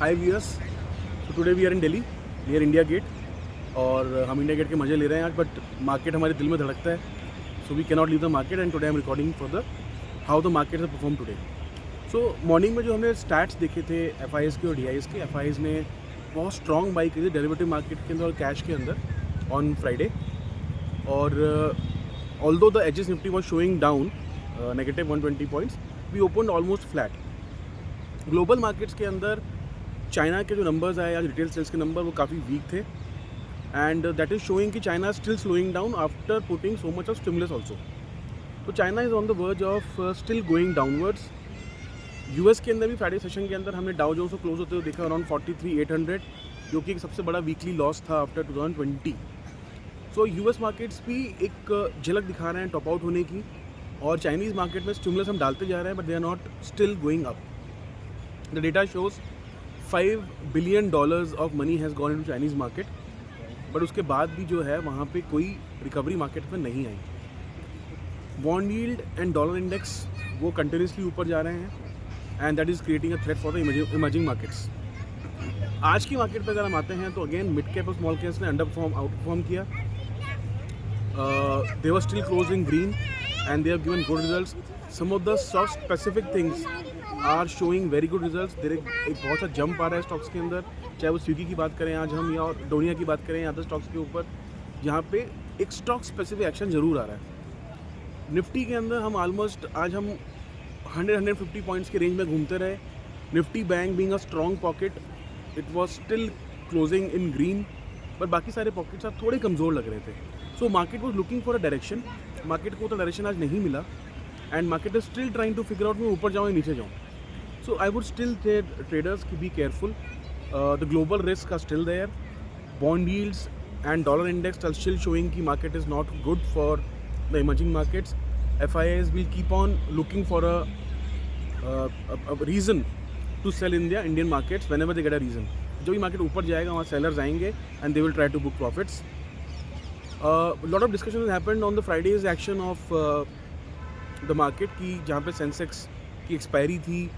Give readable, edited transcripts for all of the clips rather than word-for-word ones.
हाय viewers, तो today we are in Delhi near India Gate और हम इंडिया गेट के मज़े ले रहे हैं आज, बट मार्केट हमारे दिल में धड़कता है, so we cannot leave the market and today I am recording for the how the market has perform today. So morning में जो हमने स्टैट्स देखे थे एफआईएस के और डीआईएस के, एफआईएस ने बहुत स्ट्रॉन्ग बाई की थी डेरिवेटिव मार्केट के अंदर और कैश के अंदर ऑन फ्राइडे, और although the HS Nifty was showing down negative 120 points, we open almost flat. Global markets के अंदर चाइना के जो नंबर्स आए आज रिटेल सेल्स के नंबर वो काफ़ी वीक थे, एंड दैट इज़ शोइंग कि China still slowing down after putting so much of stimulus also. तो China is on the verge of still going downwards. US के अंदर भी फ्राइडे सेशन के अंदर हमने डाउ जोन्स को क्लोज होते हुए देखा अराउंड 43,800, जो कि एक सबसे बड़ा वीकली लॉस था आफ्टर 2020। सो यूएस मार्केट्स भी एक झलक दिखा रहे हैं टॉप आउट होने की, और चाइनीज़ मार्केट में स्टिमुलस हम डालते जा रहे हैं but they are not still going up. The data shows $5 billion of money has gone into Chinese market, but उसके बाद भी जो है वहाँ पे कोई रिकवरी मार्केट में नहीं आई। Bond yield and dollar index वो कंटिन्यूसली ऊपर जा रहे हैं, and that is creating a threat for the emerging markets. आज की मार्केट पर अगर हम आते हैं तो अगेन मिड कैप और स्मॉल कैप्स ने आउट परफॉर्म किया। They were still close in green and they have given good results. Some of the stock specific things are showing very good results. There एक बहुत सा jump आ रहा है stocks के अंदर, चाहे वो स्विगी की बात करें आज हम, या डोनिया की बात करें, या अदर स्टॉक्स के ऊपर, जहाँ पे एक स्टॉक स्पेसिफिक एक्शन जरूर आ रहा है। निफ्टी के अंदर हम ऑलमोस्ट आज हम 100-150 पॉइंट्स के रेंज में घूमते रहे। Nifty bank being a strong pocket, it was still closing in green, but बाकी सारे पॉकेट्स आज थोड़े कमज़ोर लग रहे थे। So market was looking for a direction, market को तो डायरेक्शन आज नहीं मिला, and market is still trying to figure out मैं ऊपर जाऊँ या नीचे जाऊँ। So I would still say traders to be careful. The global risks are still there. Bond yields and dollar index are still showing कि market is not good for the emerging markets. FIIs will keep on looking for a reason to sell in their Indian markets whenever they get a reason. जो भी market ऊपर जाएगा वहाँ sellers आएंगे and they will try to book profits. A lot of discussion has happened on the Friday's action of the market की जहाँ पे Sensex की expiry थी,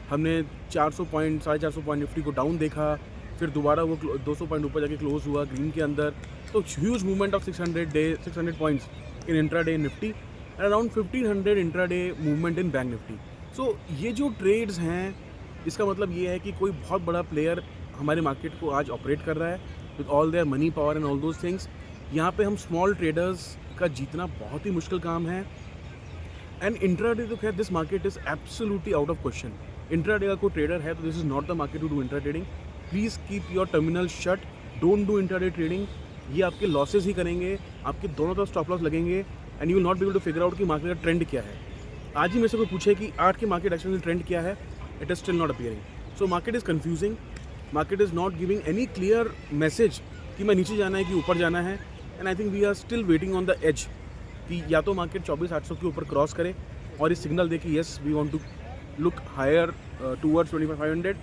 हमने 400 पॉइंट 450 पॉइंट निफ्टी को डाउन देखा, फिर दोबारा वो 200 पॉइंट ऊपर जाके क्लोज हुआ ग्रीन के अंदर। तो huge movement of 600 points in intraday Nifty and around 1500 intraday movement in bank Nifty. So ये जो ट्रेड्स हैं, इसका मतलब ये है कि कोई बहुत बड़ा प्लेयर हमारे मार्केट को आज ऑपरेट कर रहा है with all their money power and all those things. यहाँ पे हम स्मॉल ट्रेडर्स का जीतना बहुत ही मुश्किल काम है, एंड इंट्राडे तो खैर this market is absolutely out of question. Intraday का कोई ट्रेडर है तो this is not the market to do intra trading. Please keep your terminal shut, don't do intraday trading. ये आपके लॉसेस ही करेंगे, आपके दोनों तरफ स्टॉप लॉस लगेंगे, and you will not be able to figure out कि मार्केट का ट्रेंड क्या है। आज ही मेरे से कोई पूछे कि आज के मार्केट एक्शन ट्रेंड क्या है, it is still not appearing. So market is confusing, market is not giving any clear message कि मैं नीचे जाना है कि ऊपर जाना है, and I think we are still waiting on the edge कि या तो मार्केट 24,800 के ऊपर क्रॉस करे और इस सिग्नल दे कि yes we want to look higher towards 25,500,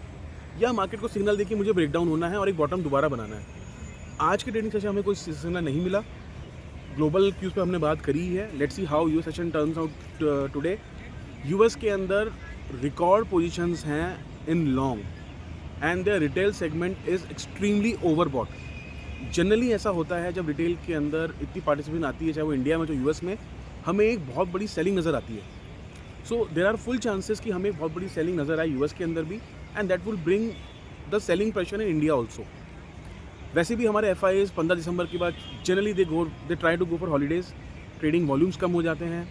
या मार्केट को सिग्नल दे कि मुझे ब्रेकडाउन होना है और एक बॉटम दोबारा बनाना है। आज के ट्रेडिंग सेशन हमें कोई सिग्नल नहीं मिला। ग्लोबल क्यूज़ पे हमने बात करी है, let's see how US session turns out today. US के अंदर रिकॉर्ड पोजीशंस हैं in long, and the retail segment is extremely overbought. Generally ऐसा होता है जब रिटेल के अंदर इतनी पार्टिसिपेशन आती है, चाहे वो इंडिया में तो यूएस में, हमें एक बहुत बड़ी सेलिंग नज़र आती है। सो देर आर फुल चांसेस कि हमें बहुत बड़ी सेलिंग नज़र आए यूएस के अंदर भी, and that will bring the selling pressure in India also. वैसे भी हमारे एफआईएस 15 दिसंबर के बाद generally they try to go for holidays, trading volumes कम हो जाते हैं,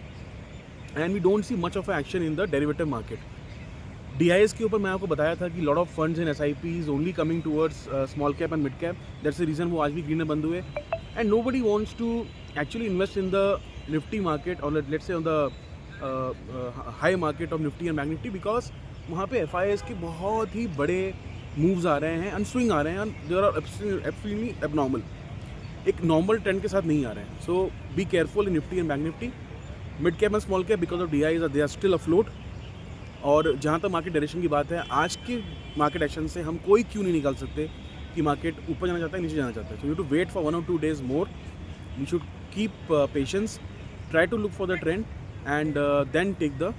and we don't see much of action in the derivative market. DIs के ऊपर मैं आपको बताया था कि lot of funds in SIP is only coming towards small cap and mid cap, that's the reason वो आज भी ग्रीन में बंद हुए, and nobody wants to actually invest in the Nifty market और let's say on the high market of Nifty and bank Nifty, because वहाँ पे FIS के बहुत ही बड़े मूव्स आ रहे हैं, अनस्विंग आ रहे हैं, दे आर एब्सोल्युटली एबनॉर्मल, एक नॉर्मल ट्रेंड के साथ नहीं आ रहे हैं। So be careful in Nifty and bank Nifty. Mid cap and small cap because of DIs they are still afloat. और जहाँ तक मार्केट डायरेक्शन की बात है, आज के मार्केट एक्शन से हम कोई क्यों नहीं निकाल सकते कि मार्केट ऊपर जाना चाहता है नीचे जाना चाहता है। So you to wait for 1 or 2 days more, you should keep patience, try to look for the trend and then take the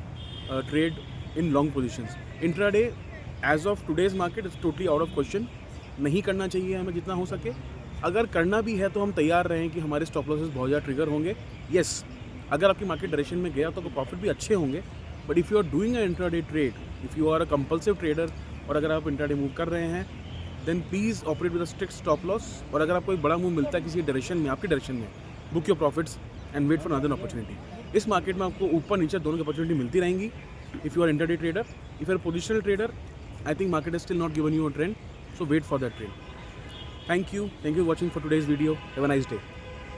trade in long positions. Intraday as of today's market it's totally out of question, नहीं करना चाहिए हमें जितना हो सके। अगर करना भी है तो हम तैयार रहें कि हमारे स्टॉप लॉसेस बहुत ज़्यादा ट्रिगर होंगे। येस, अगर आपकी मार्केट डायरेक्शन में गया तो आपको प्रॉफिट भी अच्छे होंगे, but if you are doing a intraday trade, if you are a compulsive trader और अगर आप इंट्राडे मूव कर रहे हैं, then please operate with a strict stop loss. और अगर आपको एक बड़ा मूव मिलता है किसी डायरेक्शन में, आपकी डायरेक्शन में, book your profits and wait for another opportunity. इस मार्केट में आपको ऊपर नीचे दोनों की अपॉर्चुनिटी मिलती रहेंगी। If you are intraday trader, if you are positional trader, I think market is still not given you a trend, so wait for that trend. Thank you for watching for today's video. Have a nice day.